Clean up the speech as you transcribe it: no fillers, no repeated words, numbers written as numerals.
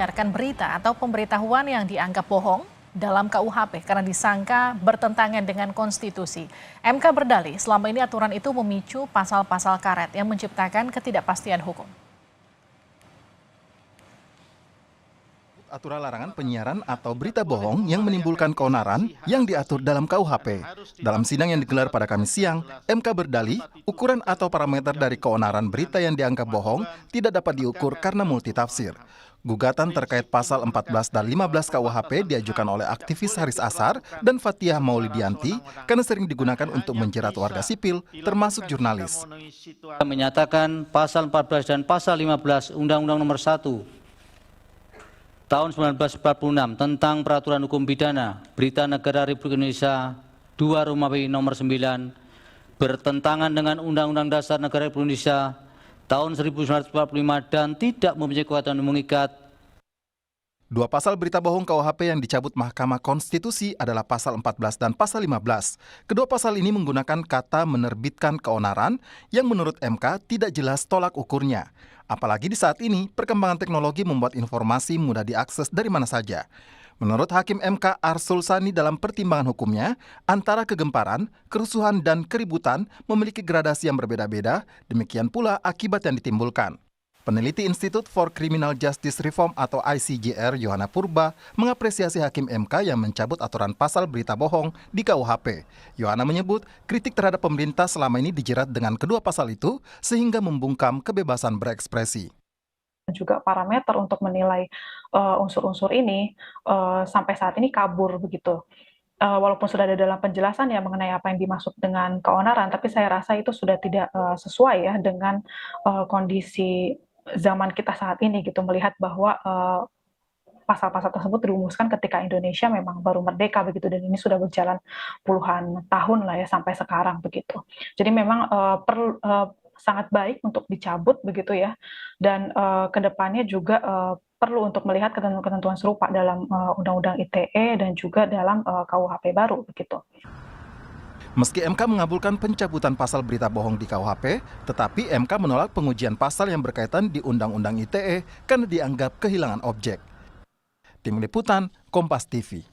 Menyiarkan berita atau pemberitahuan yang dianggap bohong dalam KUHP karena disangka bertentangan dengan konstitusi. MK berdalih selama ini aturan itu memicu pasal-pasal karet yang menciptakan ketidakpastian hukum. Aturan larangan penyiaran atau berita bohong yang menimbulkan keonaran yang diatur dalam KUHP. Dalam sidang yang digelar pada Kamis siang, MK berdalih ukuran atau parameter dari keonaran berita yang dianggap bohong tidak dapat diukur karena multitafsir. Gugatan terkait pasal 14 dan 15 KUHP diajukan oleh aktivis Haris Ashar dan Fathiah Maulidianti karena sering digunakan untuk menjerat warga sipil, termasuk jurnalis. Menyatakan pasal 14 dan pasal 15 Undang-Undang Nomor 1 Tahun 1946 tentang Peraturan Hukum Pidana Berita Negara Republik Indonesia 2 Romawi Nomor 9 bertentangan dengan Undang-Undang Dasar Negara Republik Indonesia tahun 1945 dan tidak mempunyai kekuatan mengikat. Dua pasal berita bohong KUHP yang dicabut Mahkamah Konstitusi adalah pasal 14 dan pasal 15. Kedua pasal ini menggunakan kata menerbitkan keonaran yang menurut MK tidak jelas tolak ukurnya. Apalagi di saat ini, perkembangan teknologi membuat informasi mudah diakses dari mana saja. Menurut Hakim MK Arsul Sani dalam pertimbangan hukumnya, antara kegemparan, kerusuhan, dan keributan memiliki gradasi yang berbeda-beda, demikian pula akibat yang ditimbulkan. Peneliti Institute for Criminal Justice Reform atau ICJR, Yohana Purba, mengapresiasi Hakim MK yang mencabut aturan pasal berita bohong di KUHP. Yohana menyebut kritik terhadap pemerintah selama ini dijerat dengan kedua pasal itu sehingga membungkam kebebasan berekspresi. Juga parameter untuk menilai unsur-unsur ini sampai saat ini kabur begitu. Walaupun sudah ada dalam penjelasan ya mengenai apa yang dimaksud dengan keonaran, tapi saya rasa itu sudah tidak sesuai ya dengan kondisi zaman kita saat ini gitu, melihat bahwa pasal-pasal tersebut dirumuskan ketika Indonesia memang baru merdeka begitu, dan ini sudah berjalan puluhan tahun lah ya sampai sekarang begitu. Jadi memang sangat baik untuk dicabut begitu ya, dan kedepannya juga perlu untuk melihat ketentuan-ketentuan serupa dalam Undang-Undang ITE dan juga dalam KUHP baru begitu. Meski MK mengabulkan pencabutan pasal berita bohong di KUHP, tetapi MK menolak pengujian pasal yang berkaitan di Undang-Undang ITE karena dianggap kehilangan objek. Tim Liputan, Kompas TV.